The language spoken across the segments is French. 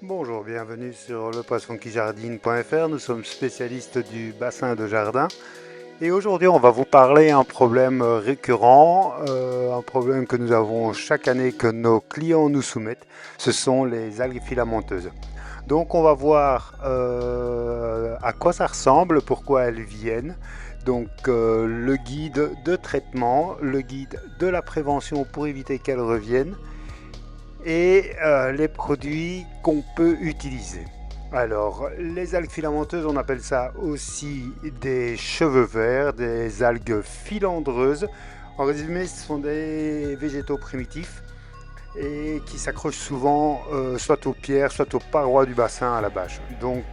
Bonjour, bienvenue sur lepoissonquijardine.fr. Nous sommes spécialistes du bassin de jardin et aujourd'hui on va vous parler un problème récurrent, un problème que nous avons chaque année que nos clients nous soumettent. Ce sont les algues filamenteuses. Donc on va voir à quoi ça ressemble, pourquoi elles viennent. Donc le guide de traitement, le guide de la prévention pour éviter qu'elles reviennent et les produits qu'on peut utiliser. Alors, les algues filamenteuses, on appelle ça aussi des cheveux verts, des algues filandreuses. En résumé, ce sont des végétaux primitifs et qui s'accrochent souvent soit aux pierres, soit aux parois du bassin à la bâche. Donc,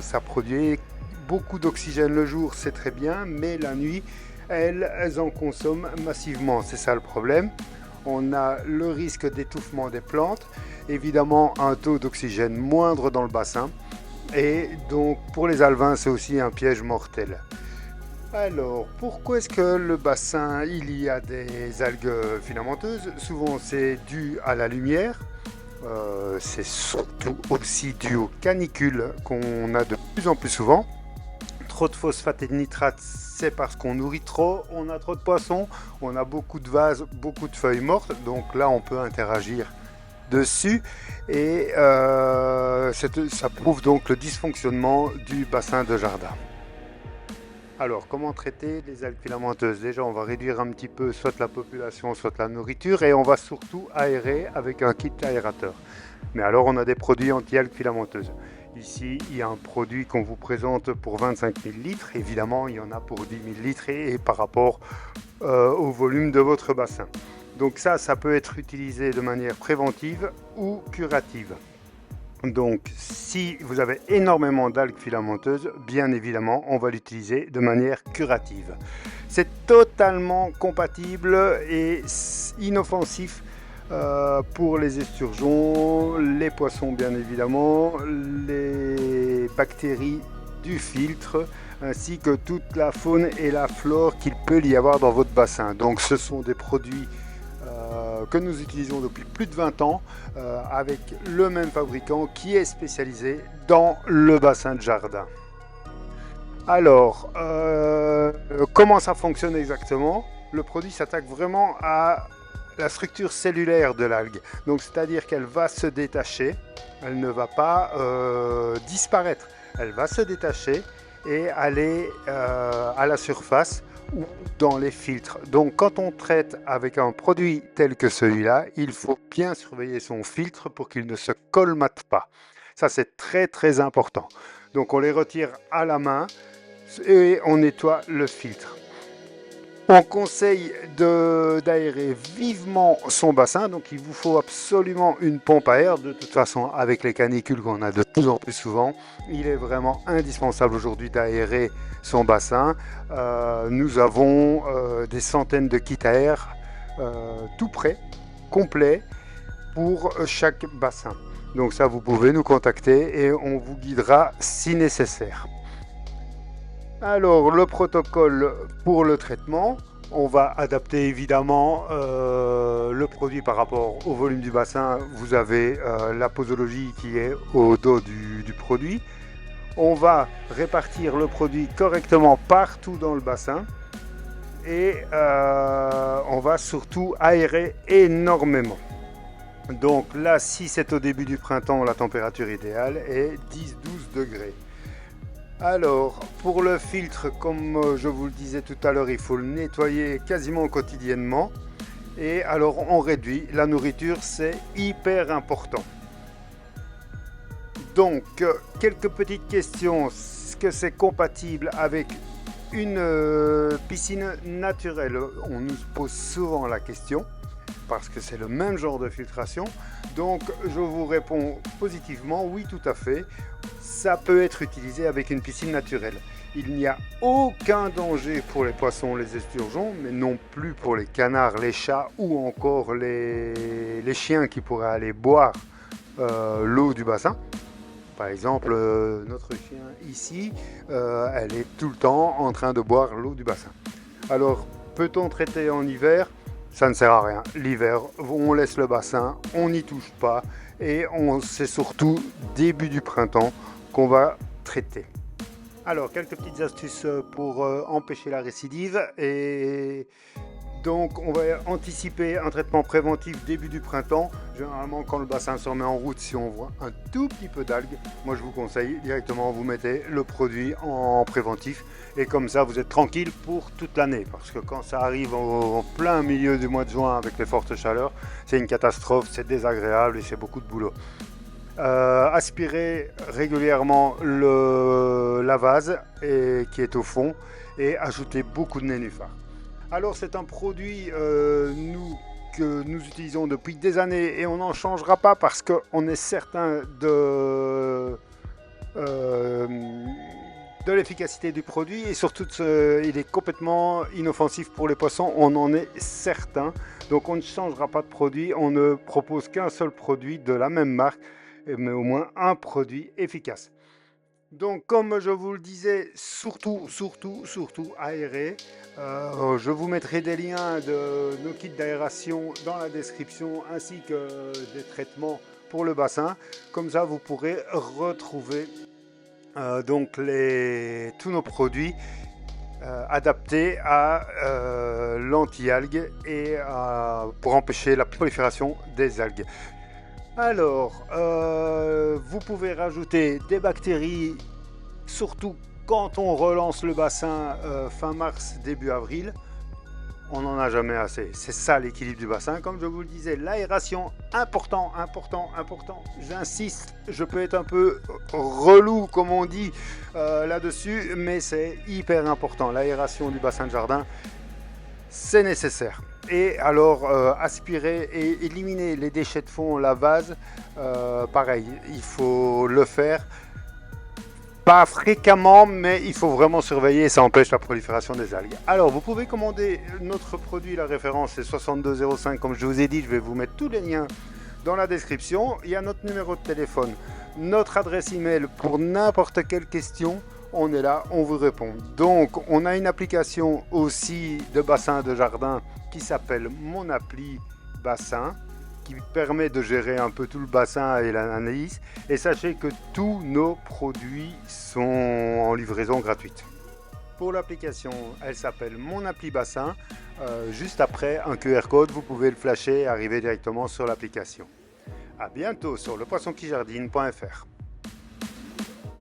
ça produit beaucoup d'oxygène le jour, c'est très bien, mais la nuit, elles en consomment massivement. C'est ça le problème. On a le risque d'étouffement des plantes, évidemment un taux d'oxygène moindre dans le bassin, et donc pour les alevins c'est aussi un piège mortel. Alors, pourquoi est-ce que le bassin, il y a des algues filamenteuses? Souvent c'est dû à la lumière, c'est surtout aussi dû aux canicules qu'on a de plus en plus souvent. Trop de phosphate et de nitrate, c'est parce qu'on nourrit trop, on a trop de poissons, on a beaucoup de vases, beaucoup de feuilles mortes, donc là on peut interagir dessus et ça prouve donc le dysfonctionnement du bassin de jardin. Alors, comment traiter les algues filamenteuses? Déjà, on va réduire un petit peu soit la population, soit la nourriture, et on va surtout aérer avec un kit aérateur. Mais alors, on a des produits anti-algues filamenteuses. Ici, il y a un produit qu'on vous présente pour 25 000 litres. Évidemment, il y en a pour 10 000 litres et par rapport au volume de votre bassin. Donc ça peut être utilisé de manière préventive ou curative. Donc, si vous avez énormément d'algues filamenteuses, bien évidemment, on va l'utiliser de manière curative. C'est totalement compatible et inoffensif pour les esturgeons, les poissons, bien évidemment, les bactéries du filtre, ainsi que toute la faune et la flore qu'il peut y avoir dans votre bassin. Donc, ce sont des produits que nous utilisons depuis plus de 20 ans avec le même fabricant qui est spécialisé dans le bassin de jardin. Alors, comment ça fonctionne exactement? Le produit s'attaque vraiment à la structure cellulaire de l'algue. Donc, c'est-à-dire qu'elle va se détacher, elle ne va pas disparaître, elle va se détacher et aller à la surface ou dans les filtres. Donc quand on traite avec un produit tel que celui-là, il faut bien surveiller son filtre pour qu'il ne se colmate pas. Ça c'est très très important. Donc on les retire à la main et on nettoie le filtre. On conseille d'aérer vivement son bassin, donc il vous faut absolument une pompe à air. De toute façon, avec les canicules qu'on a de plus en plus souvent, il est vraiment indispensable aujourd'hui d'aérer son bassin. Nous avons des centaines de kits à air tout prêts, complets, pour chaque bassin. Donc ça, vous pouvez nous contacter et on vous guidera si nécessaire. Alors, le protocole pour le traitement, on va adapter évidemment le produit par rapport au volume du bassin. Vous avez la posologie qui est au dos du produit. On va répartir le produit correctement partout dans le bassin et on va surtout aérer énormément. Donc là, si c'est au début du printemps, la température idéale est 10-12 degrés. Alors, pour le filtre, comme je vous le disais tout à l'heure, il faut le nettoyer quasiment quotidiennement. Et alors, on réduit. La nourriture, c'est hyper important. Donc, quelques petites questions. Est-ce que c'est compatible avec une piscine naturelle? On nous pose souvent la question parce que c'est le même genre de filtration. Donc je vous réponds positivement, oui tout à fait, ça peut être utilisé avec une piscine naturelle. Il n'y a aucun danger pour les poissons, les esturgeons, mais non plus pour les canards, les chats ou encore les chiens qui pourraient aller boire l'eau du bassin. Par exemple, notre chien ici, elle est tout le temps en train de boire l'eau du bassin. Alors, peut-on traiter en hiver? Ça ne sert à rien. L'hiver, on laisse le bassin, on n'y touche pas et c'est surtout début du printemps qu'on va traiter. Alors, quelques petites astuces pour empêcher la récidive. Et donc, on va anticiper un traitement préventif début du printemps. Généralement, quand le bassin se remet en route, si on voit un tout petit peu d'algues, moi je vous conseille directement, vous mettez le produit en préventif. Et comme ça, vous êtes tranquille pour toute l'année. Parce que quand ça arrive en plein milieu du mois de juin avec les fortes chaleurs, c'est une catastrophe, c'est désagréable et c'est beaucoup de boulot. Aspirer régulièrement la vase qui est au fond et ajouter beaucoup de nénuphar. Alors c'est un produit que nous utilisons depuis des années et on n'en changera pas parce qu'on est certain de l'efficacité du produit et surtout il est complètement inoffensif pour les poissons, on en est certain. Donc on ne changera pas de produit, on ne propose qu'un seul produit de la même marque, mais au moins un produit efficace. Donc comme je vous le disais, surtout aérer. Je vous mettrai des liens de nos kits d'aération dans la description ainsi que des traitements pour le bassin. Comme ça vous pourrez retrouver donc tous nos produits adaptés à l'anti-algues et pour empêcher la prolifération des algues. Alors, vous pouvez rajouter des bactéries, surtout quand on relance le bassin fin mars, début avril. On n'en a jamais assez. C'est ça l'équilibre du bassin. Comme je vous le disais, l'aération, important. J'insiste, je peux être un peu relou, comme on dit là-dessus, mais c'est hyper important. L'aération du bassin de jardin, c'est nécessaire. Et alors aspirer et éliminer les déchets de fond, la vase, pareil, il faut le faire. Pas fréquemment, mais il faut vraiment surveiller, ça empêche la prolifération des algues. Alors vous pouvez commander notre produit, la référence est 6205, comme je vous ai dit, je vais vous mettre tous les liens dans la description. Il y a notre numéro de téléphone, notre adresse email pour n'importe quelle question. On est là, on vous répond. Donc, on a une application aussi de bassin de jardin qui s'appelle Mon Appli Bassin, qui permet de gérer un peu tout le bassin et l'analyse. Et sachez que tous nos produits sont en livraison gratuite. Pour l'application, elle s'appelle Mon Appli Bassin. Juste après, un QR code, vous pouvez le flasher et arriver directement sur l'application. À bientôt sur lepoissonquijardine.fr.